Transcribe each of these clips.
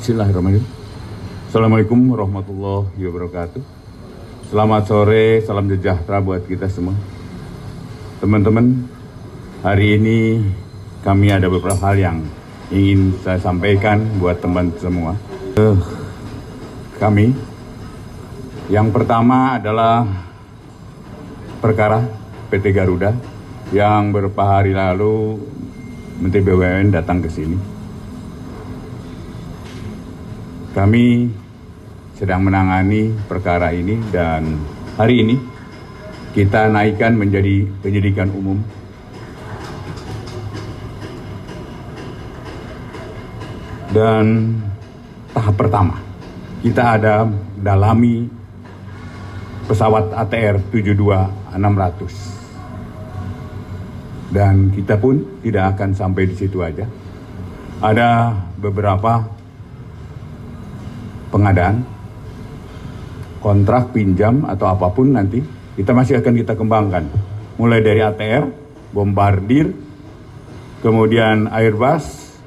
Bismillahirrahmanirrahim. Assalamualaikum warahmatullahi wabarakatuh. Selamat sore, salam sejahtera buat kita semua. Teman-teman, hari ini kami ada beberapa hal yang ingin saya sampaikan buat teman semua. Kami, yang pertama adalah perkara PT Garuda yang beberapa hari lalu Menteri BUMN datang ke sini. Kami sedang menangani perkara ini dan hari ini kita naikkan menjadi penyidikan umum. Dan tahap pertama, kita ada dalami pesawat ATR 72600. Dan kita pun tidak akan sampai di situ aja. Ada beberapa pengadaan, kontrak pinjam atau apapun nanti kita masih akan kita kembangkan. Mulai dari ATR, Bombardier, kemudian Airbus,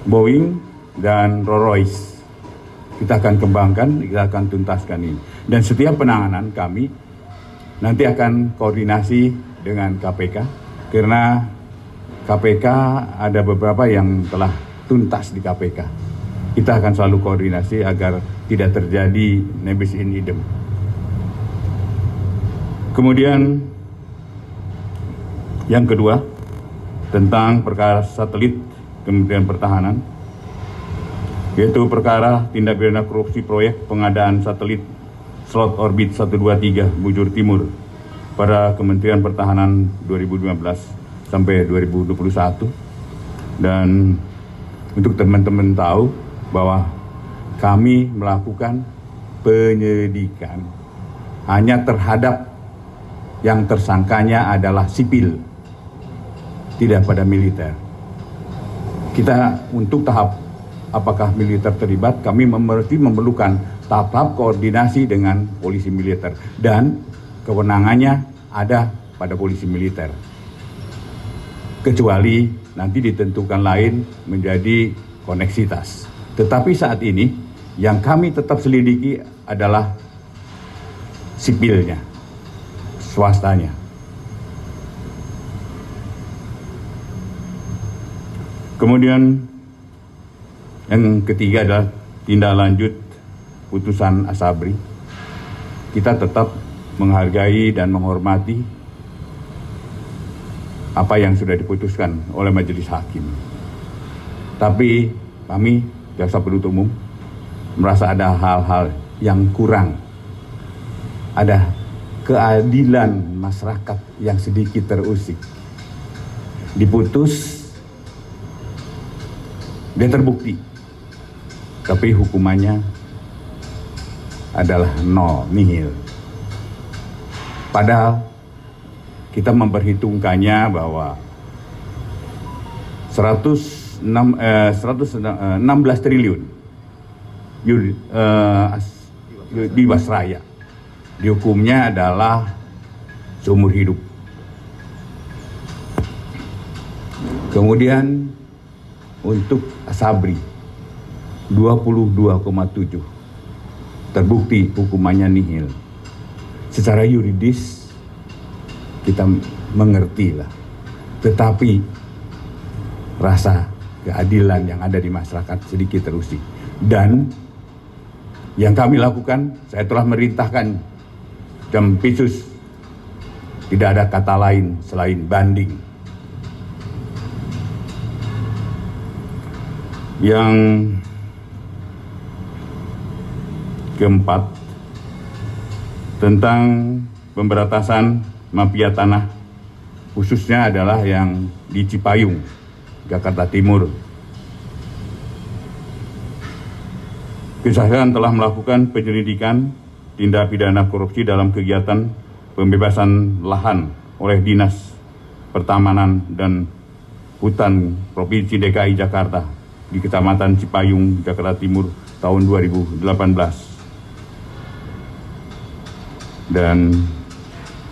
Boeing, dan Rolls-Royce. Kita akan kembangkan, kita akan tuntaskan ini. Dan setiap penanganan kami nanti akan koordinasi dengan KPK, karena KPK ada beberapa yang telah tuntas di KPK. Kita akan selalu koordinasi agar tidak terjadi nebis in idem. Kemudian yang kedua, tentang perkara satelit Kementerian Pertahanan, yaitu perkara tindak pidana korupsi proyek pengadaan satelit slot orbit 123 Bujur Timur pada Kementerian Pertahanan 2015 sampai 2021. Dan untuk teman-teman tahu bahwa kami melakukan penyelidikan hanya terhadap yang tersangkanya adalah sipil, tidak pada militer. Kita untuk tahap apakah militer terlibat, kami memerlukan tahap koordinasi dengan polisi militer dan kewenangannya ada pada polisi militer. Kecuali nanti ditentukan lain menjadi koneksitas. Tetapi saat ini yang kami tetap selidiki adalah sipilnya, swastanya. Kemudian yang ketiga adalah tindak lanjut putusan Asabri. Kita tetap menghargai dan menghormati apa yang sudah diputuskan oleh majelis hakim. Tapi kami jaksa penuntut umum merasa ada hal-hal yang kurang, ada keadilan masyarakat yang sedikit terusik. Diputus, dia terbukti, tapi hukumannya adalah nol, nihil. Padahal kita memperhitungkannya bahwa 116 triliun Jiwasraya dihukumnya adalah seumur hidup. Kemudian untuk Asabri 22,7 terbukti hukumannya nihil. Secara yuridis kita mengerti lah, tetapi rasa keadilan yang ada di masyarakat sedikit terusik. Dan yang kami lakukan, saya telah merintahkan Jampitsus, tidak ada kata lain selain banding. Yang keempat, tentang pemberantasan mafia tanah, khususnya adalah yang di Cipayung, Jakarta Timur. Kejaksaan telah melakukan penyelidikan tindak pidana korupsi dalam kegiatan pembebasan lahan oleh Dinas Pertamanan dan Hutan Provinsi DKI Jakarta di Kecamatan Cipayung, Jakarta Timur tahun 2018. Dan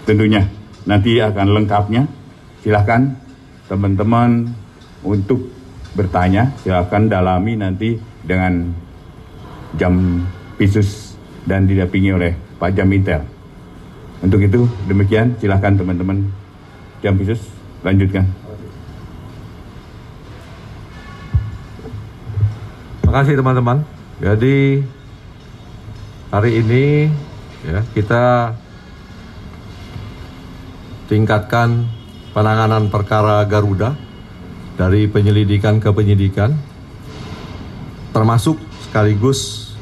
tentunya nanti akan lengkapnya, silakan teman-teman untuk bertanya, silakan dalami nanti dengan Jam Pisus dan didampingi oleh Pak Jamintel. Untuk itu demikian, silakan teman-teman Jam Pisus lanjutkan. Terima kasih teman-teman. Jadi hari ini ya, kita tingkatkan penanganan perkara Garuda dari penyelidikan ke penyidikan, termasuk sekaligus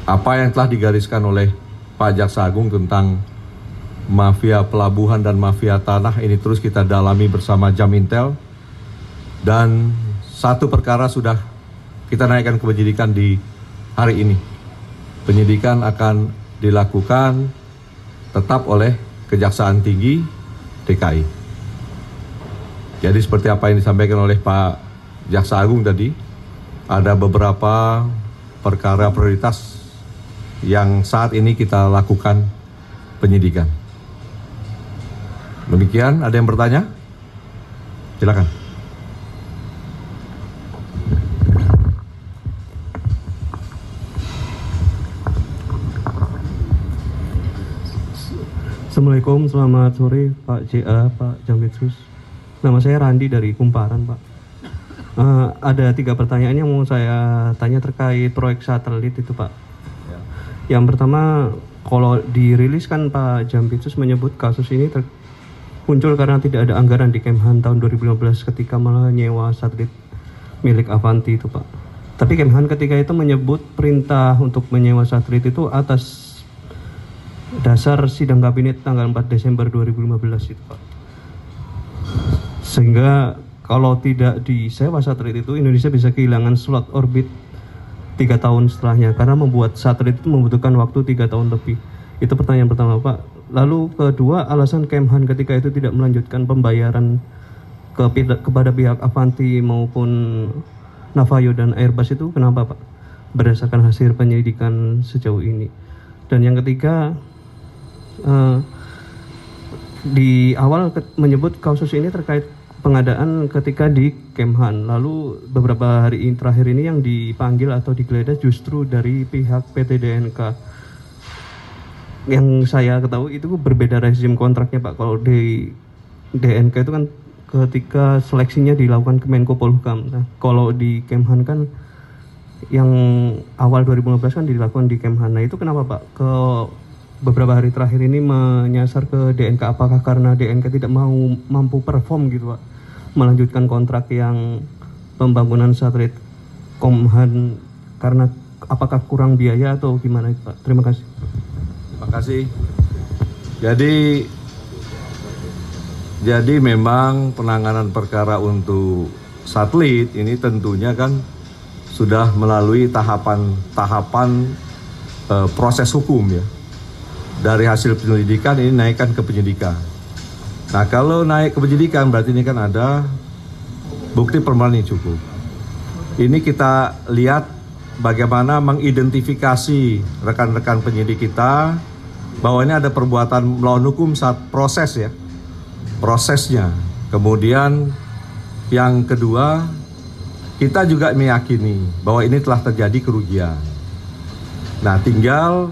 apa yang telah digariskan oleh Pak Jaksa Agung tentang mafia pelabuhan dan mafia tanah. Ini terus kita dalami bersama Jamintel, dan satu perkara sudah kita naikkan ke penyidikan di hari ini. Penyidikan akan dilakukan tetap oleh Kejaksaan Tinggi DKI. Jadi seperti apa yang disampaikan oleh Pak Jaksa Agung tadi, ada beberapa perkara prioritas yang saat ini kita lakukan penyidikan. Demikian, ada yang bertanya? Silakan. Assalamualaikum, selamat sore Pak JA, Pak Jampitsus. Nama saya Randi dari Kumparan, Pak. Ada 3 pertanyaan yang mau saya tanya terkait proyek satelit itu, Pak. Yang pertama, kalau dirilis kan Pak Jampitsus menyebut kasus ini muncul karena tidak ada anggaran di Kemhan tahun 2015 ketika menyewa satelit milik Avanti itu, Pak. Tapi Kemhan ketika itu menyebut perintah untuk menyewa satelit itu atas dasar sidang kabinet tanggal 4 Desember 2015 itu, Pak. Sehingga kalau tidak disewa satelit itu, Indonesia bisa kehilangan slot orbit 3 tahun setelahnya, karena membuat satelit itu membutuhkan waktu 3 tahun lebih. Itu pertanyaan pertama, Pak. Lalu kedua, alasan Kemhan ketika itu tidak melanjutkan pembayaran kepada pihak Avanti maupun Navayo dan Airbus itu kenapa, Pak? Berdasarkan hasil penyelidikan sejauh ini. Dan yang ketiga, di awal menyebut kasus ini terkait pengadaan ketika di Kemhan. Lalu beberapa hari terakhir ini yang dipanggil atau digeledah justru dari pihak PT DNK. Yang saya ketahui itu berbeda rezim kontraknya, Pak. Kalau di DNK itu kan ketika seleksinya dilakukan ke Menko Polhukam. Nah, kalau di Kemhan kan yang awal 2015 kan dilakukan di Kemhan. Nah, itu kenapa, Pak? Ke beberapa hari terakhir ini menyasar ke DNK, apakah karena DNK tidak mampu perform gitu, Pak, melanjutkan kontrak yang pembangunan satelit Kemhan, karena apakah kurang biaya atau gimana itu, Pak? Terima kasih. Terima kasih. Jadi memang penanganan perkara untuk satelit ini tentunya kan sudah melalui tahapan proses hukum ya. Dari hasil penyelidikan ini naikkan ke penyidikan. Nah, kalau naik ke penyidikan berarti ini kan ada bukti permulaan yang cukup. Ini kita lihat bagaimana mengidentifikasi rekan-rekan penyidik kita bahwa ini ada perbuatan melawan hukum saat proses ya. Prosesnya. Kemudian yang kedua, kita juga meyakini bahwa ini telah terjadi kerugian. Nah, tinggal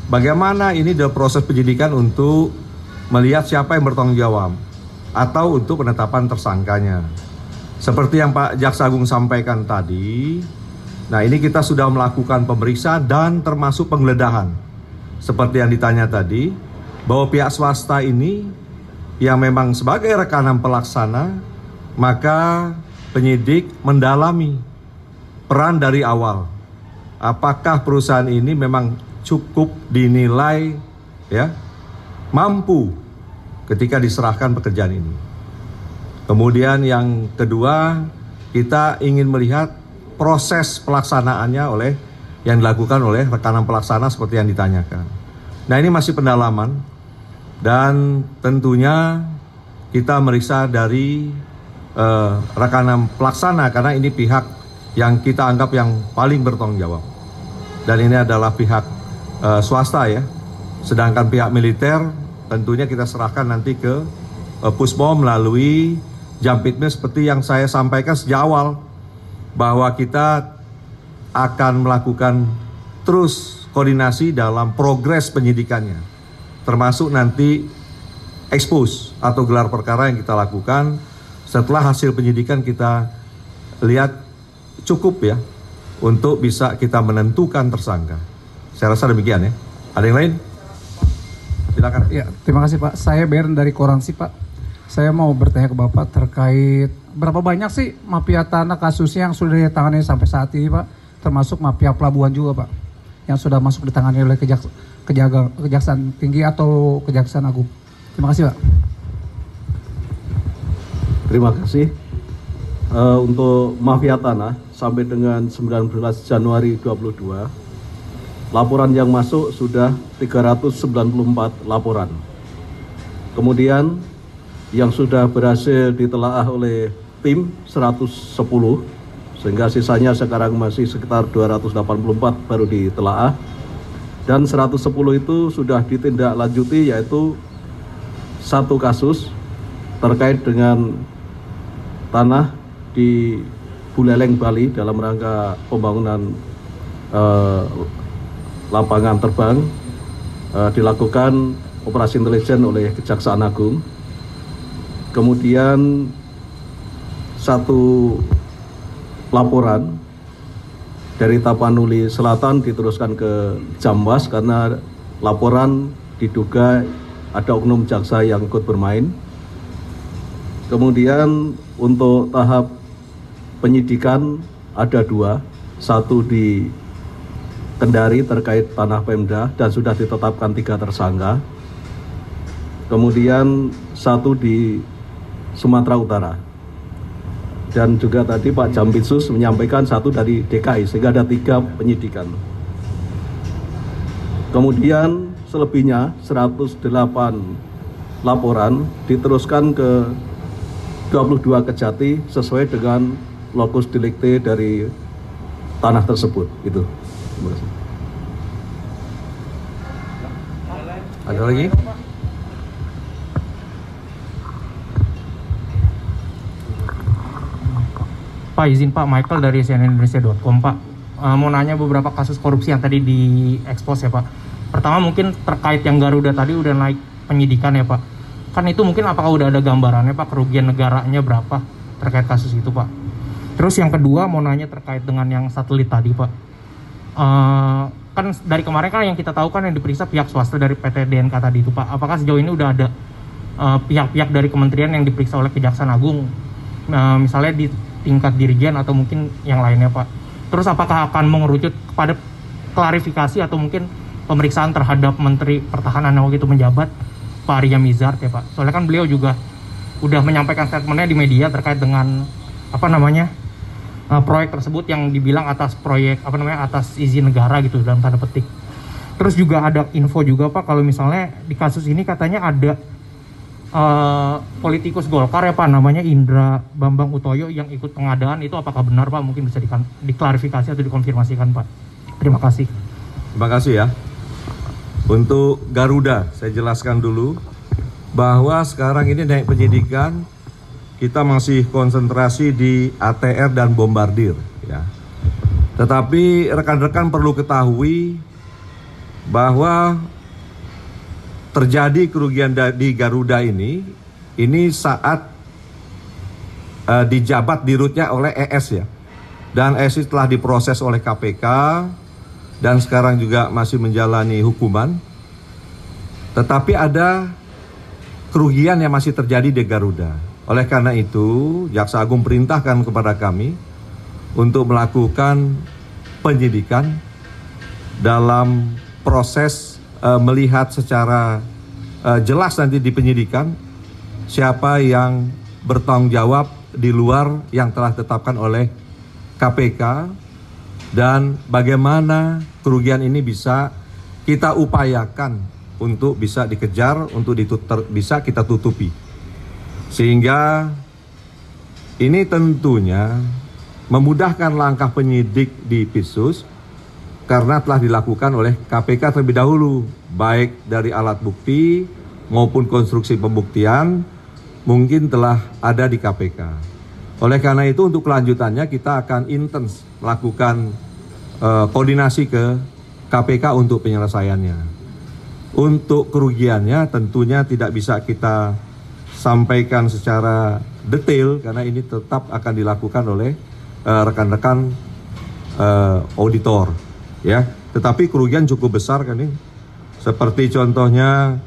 bagaimana ini dalam proses penyidikan untuk melihat siapa yang bertanggung jawab atau untuk penetapan tersangkanya. Seperti yang Pak Jaksa Agung sampaikan tadi, nah ini kita sudah melakukan pemeriksaan dan termasuk penggeledahan. Seperti yang ditanya tadi, bahwa pihak swasta ini yang memang sebagai rekanan pelaksana, maka penyidik mendalami peran dari awal. Apakah perusahaan ini memang cukup dinilai ya mampu ketika diserahkan pekerjaan ini. Kemudian yang kedua, kita ingin melihat proses pelaksanaannya yang dilakukan oleh rekanan pelaksana seperti yang ditanyakan. Nah, ini masih pendalaman dan tentunya kita meriksa dari rekanan pelaksana karena ini pihak yang kita anggap yang paling bertanggung jawab. Dan ini adalah pihak swasta ya. Sedangkan pihak militer tentunya kita serahkan nanti ke Puspom melalui Jampitmill seperti yang saya sampaikan sejak awal, bahwa kita akan melakukan terus koordinasi dalam progres penyidikannya, termasuk nanti expose atau gelar perkara yang kita lakukan. Setelah hasil penyidikan kita lihat cukup ya untuk bisa kita menentukan tersangka. Saya rasa demikian ya. Ada yang lain? Silakan. Ya, terima kasih Pak. Saya Bern dari Koransi Pak. Saya mau bertanya ke Bapak terkait berapa banyak sih mafia tanah kasusnya yang sudah ditangani sampai saat ini Pak, termasuk mafia pelabuhan juga Pak, yang sudah masuk ditangani oleh Kejaksaan Tinggi atau Kejaksaan Agung. Terima kasih Pak. Terima kasih. Untuk mafia tanah sampai dengan 19 Januari 22, laporan yang masuk sudah 394 laporan. Kemudian yang sudah berhasil ditelaah oleh tim 110, sehingga sisanya sekarang masih sekitar 284 baru ditelaah. Dan 110 itu sudah ditindaklanjuti, yaitu satu kasus terkait dengan tanah di Buleleng, Bali dalam rangka pembangunan lapangan terbang, dilakukan operasi intelijen oleh Kejaksaan Agung. Kemudian satu laporan dari Tapanuli Selatan diteruskan ke Jamwas karena laporan diduga ada oknum jaksa yang ikut bermain. Kemudian untuk tahap penyidikan ada dua, satu di Kendari terkait tanah Pemda dan sudah ditetapkan 3 tersangka. Kemudian satu di Sumatera Utara. Dan juga tadi Pak Jampitsus menyampaikan satu dari DKI, sehingga ada 3 penyidikan. Kemudian selebihnya 108 laporan diteruskan ke 22 Kejati sesuai dengan lokus delikti dari tanah tersebut. Itu. Terima kasih. Ada lagi? Pak, izin Pak, Michael dari cnnindonesia.com Pak. Mau nanya beberapa kasus korupsi yang tadi diekspos ya Pak. Pertama mungkin terkait yang Garuda tadi udah naik penyidikan ya Pak. Kan itu mungkin apakah udah ada gambarannya Pak, kerugian negaranya berapa terkait kasus itu Pak. Terus yang kedua mau nanya terkait dengan yang satelit tadi Pak. Kan dari kemarin kan yang kita tahu kan yang diperiksa pihak swasta dari PT DNK tadi itu Pak. Apakah sejauh ini udah ada pihak-pihak dari kementerian yang diperiksa oleh Kejaksaan Agung, misalnya di tingkat dirjen atau mungkin yang lainnya Pak. Terus apakah akan mengerucut kepada klarifikasi atau mungkin pemeriksaan terhadap Menteri Pertahanan yang waktu itu menjabat, Pak Arya Mizard ya Pak. Soalnya kan beliau juga udah menyampaikan statementnya di media terkait dengan proyek tersebut yang dibilang atas atas izin negara gitu dalam tanda petik. Terus juga ada info juga Pak kalau misalnya di kasus ini katanya ada politikus Golkar ya Pak, namanya Indra Bambang Utoyo yang ikut pengadaan. Itu apakah benar Pak? Mungkin bisa diklarifikasi atau dikonfirmasikan Pak. Terima kasih. Terima kasih ya. Untuk Garuda, saya jelaskan dulu bahwa sekarang ini naik penyidikan, kita masih konsentrasi di ATR dan bombardir ya. Tetapi rekan-rekan perlu ketahui bahwa terjadi kerugian di Garuda ini saat dijabat dirutnya oleh ES ya. Dan ES telah diproses oleh KPK dan sekarang juga masih menjalani hukuman. Tetapi ada kerugian yang masih terjadi di Garuda. Oleh karena itu, Jaksa Agung perintahkan kepada kami untuk melakukan penyidikan dalam proses melihat secara jelas nanti di penyidikan siapa yang bertanggung jawab di luar yang telah ditetapkan oleh KPK dan bagaimana kerugian ini bisa kita upayakan untuk bisa dikejar, untuk bisa kita tutupi. Sehingga ini tentunya memudahkan langkah penyidik di PISUS karena telah dilakukan oleh KPK terlebih dahulu, baik dari alat bukti maupun konstruksi pembuktian mungkin telah ada di KPK. Oleh karena itu untuk kelanjutannya kita akan intens melakukan koordinasi ke KPK untuk penyelesaiannya. Untuk kerugiannya tentunya tidak bisa kita sampaikan secara detail karena ini tetap akan dilakukan oleh rekan-rekan auditor, ya. Tetapi kerugian cukup besar kan ini. Seperti contohnya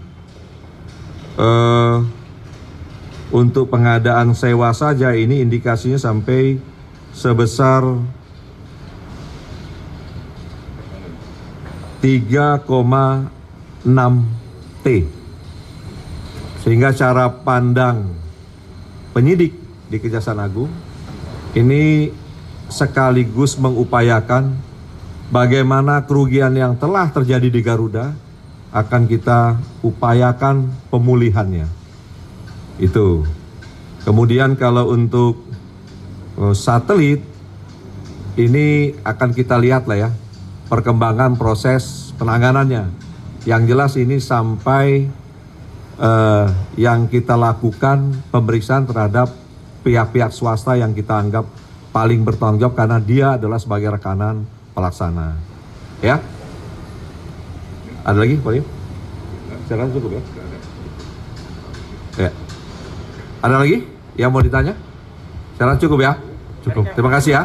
untuk pengadaan sewa saja ini indikasinya sampai sebesar 3,6 T. Sehingga cara pandang penyidik di Kejaksaan Agung ini sekaligus mengupayakan bagaimana kerugian yang telah terjadi di Garuda akan kita upayakan pemulihannya. Itu. Kemudian kalau untuk satelit ini akan kita lihat lah ya perkembangan proses penanganannya. Yang jelas ini sampai yang kita lakukan pemeriksaan terhadap pihak-pihak swasta yang kita anggap paling bertanggung jawab karena dia adalah sebagai rekanan pelaksana. Ya. Ada lagi, Pak Lim? Saya rasa cukup ya. Ya. Ada lagi yang mau ditanya? Saya rasa cukup ya. Cukup. Terima kasih ya.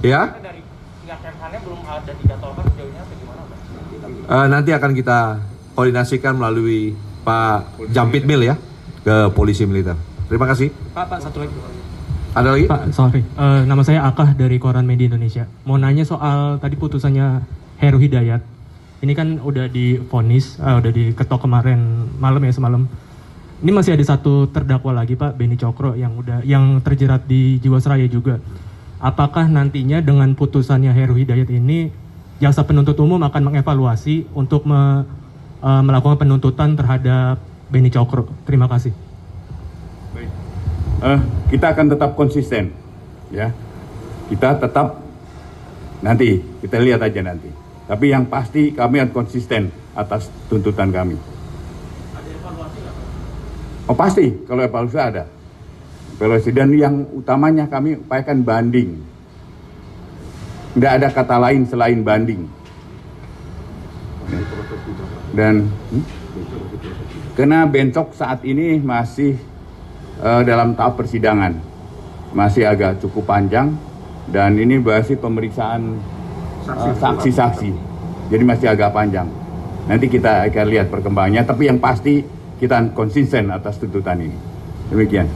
Ya. Dari pihak Kemhannya belum ada dijadwalkan sejauh ini atau gimana, Pak? Nanti akan kita koordinasikan melalui Pak Jampit Mil ya ke Polisi Militer. Terima kasih. Pak, satu lagi. Ada lagi? Pak, sorry. Nama saya Akah dari Koran Media Indonesia. Mau nanya soal tadi putusannya Heru Hidayat. Ini kan udah divonis, udah diketok kemarin malam ya, semalam. Ini masih ada satu terdakwa lagi Pak, Beni Cokro yang terjerat di Jiwasraya juga. Apakah nantinya dengan putusannya Heru Hidayat ini jaksa penuntut umum akan mengevaluasi untuk melakukan penuntutan terhadap Beni Cokro? Terima kasih. Baik. Kita akan tetap konsisten, ya. Kita tetap nanti kita lihat aja nanti. Tapi yang pasti kami akan konsisten atas tuntutan kami. Ada evaluasi nggak, Pak? Oh pasti, kalau evaluasi ada. Evaluasi, dan yang utamanya kami upayakan banding. Tidak ada kata lain selain banding. Dan karena Bencok saat ini masih dalam tahap persidangan, masih agak cukup panjang, dan ini masih pemeriksaan saksi-saksi, jadi masih agak panjang. Nanti kita akan lihat perkembangannya, tapi yang pasti kita konsisten atas tuntutan ini. Demikian.